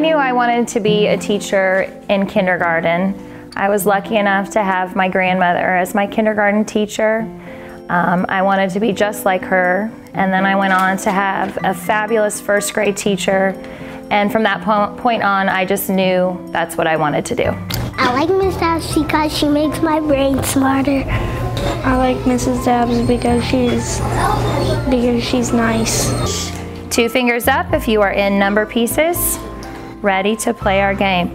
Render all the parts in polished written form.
knew I wanted to be a teacher in kindergarten. I was lucky enough to have my grandmother as my kindergarten teacher. I wanted to be just like her, and then I went on to have a fabulous first grade teacher, and from that point on I just knew that's what I wanted to do. I like Miss Dabbs because she makes my brain smarter. I like Mrs. Dabbs because she's nice. 2 fingers up if you are in number pieces, ready to play our game.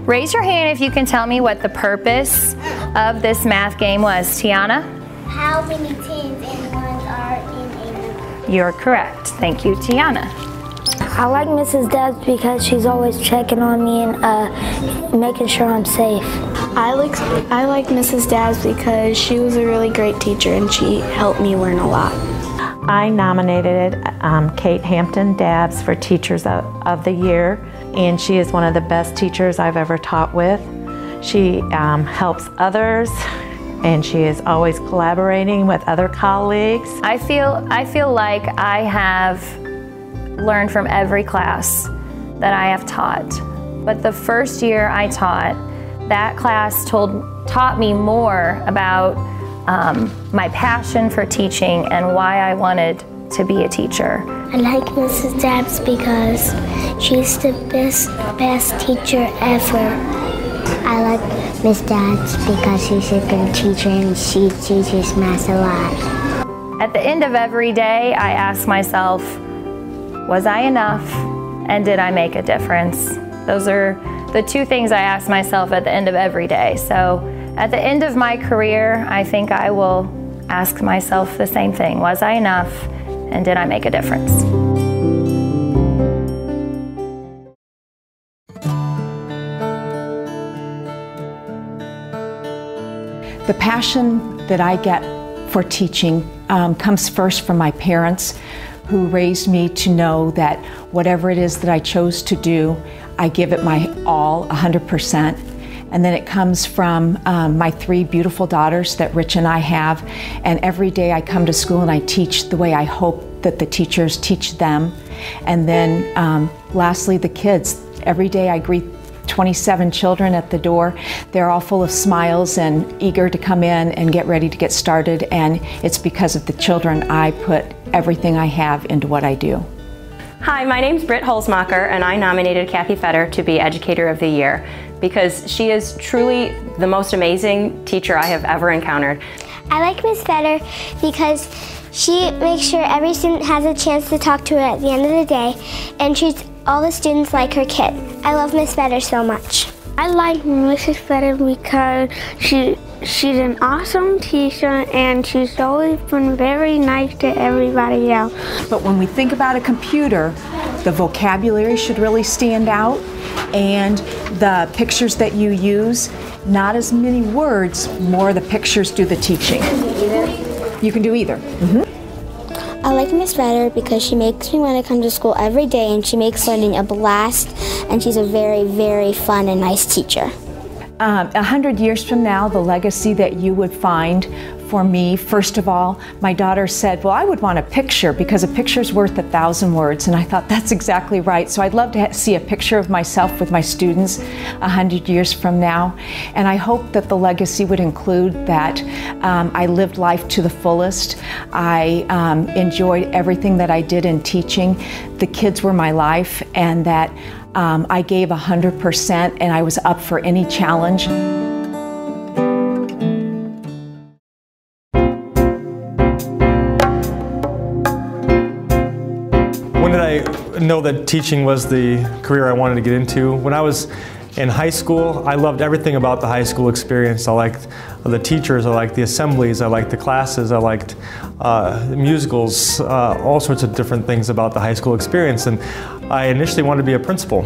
Raise your hand if you can tell me what the purpose of this math game was. Tiana? How many tens and ones are in a number? You're correct. Thank you, Tiana. I like Mrs. Dabbs because she's always checking on me and making sure I'm safe. I like Mrs. Dabbs because she was a really great teacher and she helped me learn a lot. I nominated Kate Hampton Dabbs for Teachers of the Year, and she is one of the best teachers I've ever taught with. She helps others, and she is always collaborating with other colleagues. I feel like I have learned from every class that I have taught. But the first year I taught, that class taught me more about my passion for teaching and why I wanted to be a teacher. I like Mrs. Dabbs because she's the best teacher ever. I like Miss Dabbs because she's a good teacher and she teaches math a lot. At the end of every day, I ask myself, was I enough and did I make a difference? Those are the 2 things I ask myself at the end of every day. So at the end of my career, I think I will ask myself the same thing. Was I enough and did I make a difference? The passion that I get for teaching comes first from my parents, who raised me to know that whatever it is that I chose to do, I give it my all, 100%. And then it comes from my 3 beautiful daughters that Rich and I have. And every day I come to school and I teach the way I hope that the teachers teach them. And then lastly, the kids. Every day I greet 27 children at the door. They're all full of smiles and eager to come in and get ready to get started. And it's because of the children I put everything I have into what I do. Hi, my name's Britt Holzmacher, and I nominated Kathy Fetter to be Educator of the Year because she is truly the most amazing teacher I have ever encountered. I like Miss Fetter because she makes sure every student has a chance to talk to her at the end of the day and treats all the students like her kid. I love Miss Fetter so much. I like Mrs. Fetter because she's an awesome teacher and she's always been very nice to everybody else. But when we think about a computer, the vocabulary should really stand out, and the pictures that you use, not as many words, more the pictures do the teaching. You can do either. I like Miss Fetter because she makes me want to come to school every day and she makes learning a blast, and she's a very, very fun and nice teacher. 100 years from now, the legacy that you would find for me, first of all, my daughter said, well, I would want a picture because a picture's worth 1,000 words. And I thought, that's exactly right. So I'd love to see a picture of myself with my students 100 years from now. And I hope that the legacy would include that I lived life to the fullest. I enjoyed everything that I did in teaching. The kids were my life, and that I gave 100% and I was up for any challenge. When did I know that teaching was the career I wanted to get into? When I was in high school, I loved everything about the high school experience. I liked the teachers, I liked the assemblies, I liked the classes, I liked the musicals, all sorts of different things about the high school experience. And I initially wanted to be a principal.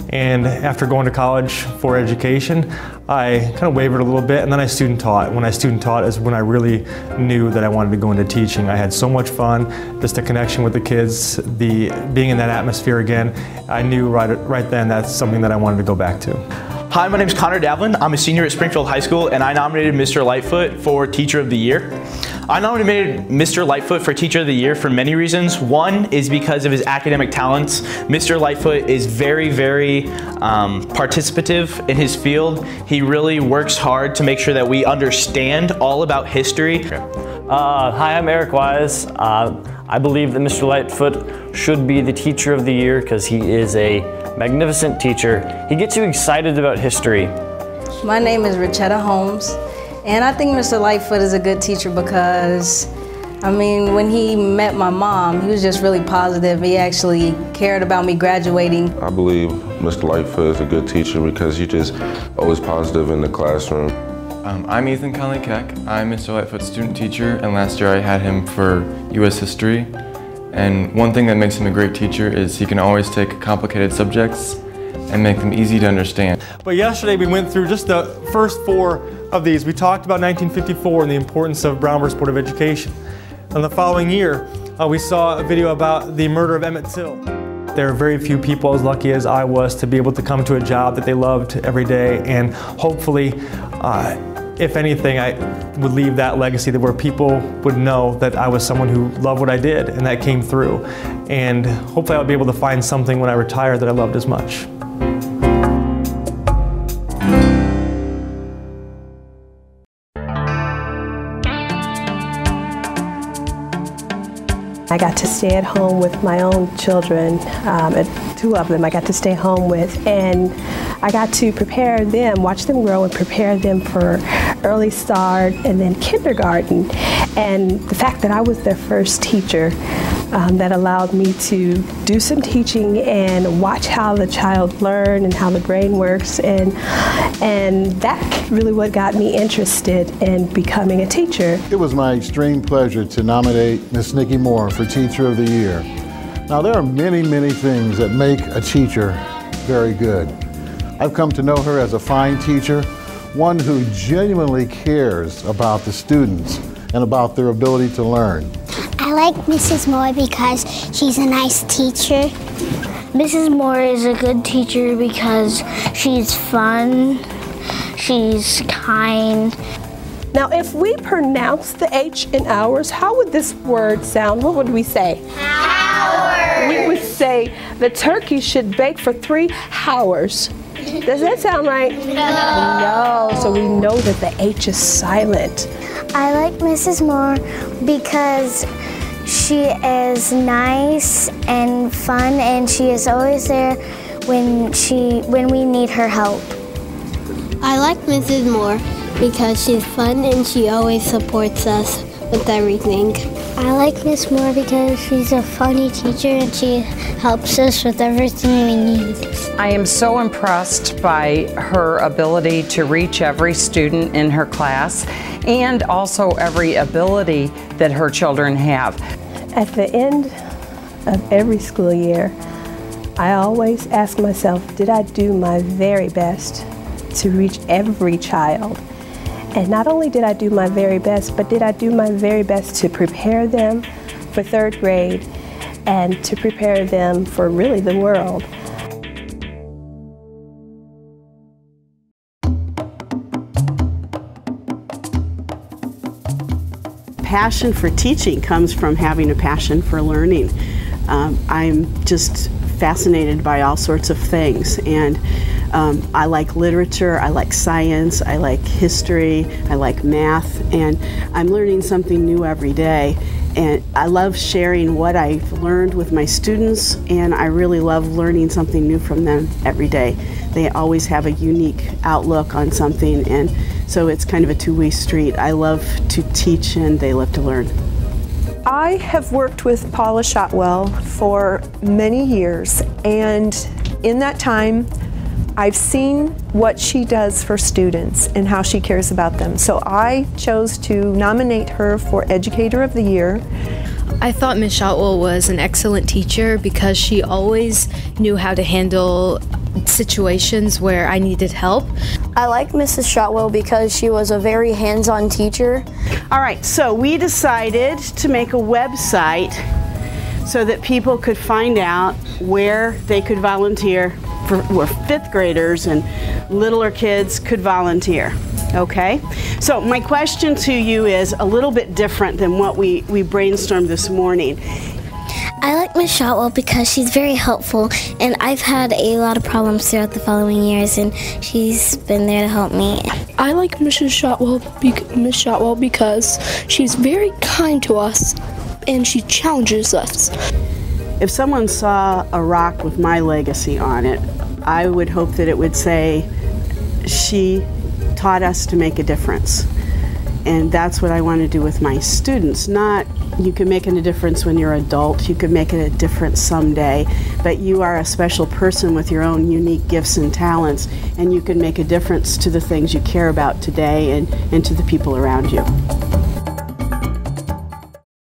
And after going to college for education, I kind of wavered a little bit, and then I student taught. When I student taught is when I really knew that I wanted to go into teaching. I had so much fun, just the connection with the kids, being in that atmosphere again. I knew right then that's something that I wanted to go back to. Hi, my name is Connor Davlin. I'm a senior at Springfield High School, and I nominated Mr. Lightfoot for Teacher of the Year. I nominated Mr. Lightfoot for Teacher of the Year for many reasons. One is because of his academic talents. Mr. Lightfoot is very, very participative in his field. He really works hard to make sure that we understand all about history. Hi, I'm Eric Wise. I believe that Mr. Lightfoot should be the Teacher of the Year because he is a magnificent teacher. He gets you excited about history. My name is Richetta Holmes, and I think Mr. Lightfoot is a good teacher because, I mean, when he met my mom, he was just really positive. He actually cared about me graduating. I believe Mr. Lightfoot is a good teacher because he's just always positive in the classroom. I'm Ethan Conley Keck. I'm Mr. Lightfoot's student teacher, and last year I had him for U.S. history. And one thing that makes him a great teacher is he can always take complicated subjects and make them easy to understand. But yesterday we went through just the first 4 of these. We talked about 1954 and the importance of Brown versus Board of Education. And the following year, we saw a video about the murder of Emmett Till. There are very few people as lucky as I was to be able to come to a job that they loved every day, and hopefully, if anything, I would leave that legacy where people would know that I was someone who loved what I did, and that came through. And hopefully I'll be able to find something when I retire that I loved as much. I got to stay at home with my own children, 2 of them I got to stay home with, and I got to prepare them, watch them grow and prepare them for early start and then kindergarten. And the fact that I was their first teacher, that allowed me to do some teaching and watch how the child learned and how the brain works, and that really what got me interested in becoming a teacher. It was my extreme pleasure to nominate Miss Nikki Moore for Teacher of the Year. Now there are many, many things that make a teacher very good. I've come to know her as a fine teacher, one who genuinely cares about the students and about their ability to learn. I like Mrs. Moore because she's a nice teacher. Mrs. Moore is a good teacher because she's fun, she's kind. Now, if we pronounce the H in ours, how would this word sound? What would we say? Hours. We would say the turkey should bake for 3 hours. Does that sound right? No. So we know that the H is silent. I like Mrs. Moore because she is nice and fun, and she is always there when we need her help. I like Mrs. Moore because she's fun and she always supports us with everything. I like Miss Moore because she's a funny teacher and she helps us with everything we need. I am so impressed by her ability to reach every student in her class and also every ability that her children have. At the end of every school year, I always ask myself, did I do my very best to reach every child? And not only did I do my very best, but did I do my very best to prepare them for 3rd grade and to prepare them for really the world. Passion for teaching comes from having a passion for learning. I'm just fascinated by all sorts of things, and I like literature, I like science, I like history, I like math, and I'm learning something new every day. And I love sharing what I've learned with my students, and I really love learning something new from them every day. They always have a unique outlook on something, and so it's kind of a two-way street. I love to teach and they love to learn. I have worked with Paula Shotwell for many years, and in that time I've seen what she does for students and how she cares about them. So I chose to nominate her for Educator of the Year. I thought Ms. Shotwell was an excellent teacher because she always knew how to handle situations where I needed help. I like Mrs. Shotwell because she was a very hands-on teacher. All right, so we decided to make a website so that people could find out where they could volunteer, where 5th graders and littler kids could volunteer. Okay, so my question to you is a little bit different than what we brainstormed this morning. I like Miss Shotwell because she's very helpful, and I've had a lot of problems throughout the following years, and she's been there to help me. I like Miss Shotwell because she's very kind to us, and she challenges us. If someone saw a rock with my legacy on it, I would hope that it would say, she taught us to make a difference. And that's what I want to do with my students. Not, you can make a difference when you're an adult, you can make a difference someday, but you are a special person with your own unique gifts and talents, and you can make a difference to the things you care about today and to the people around you.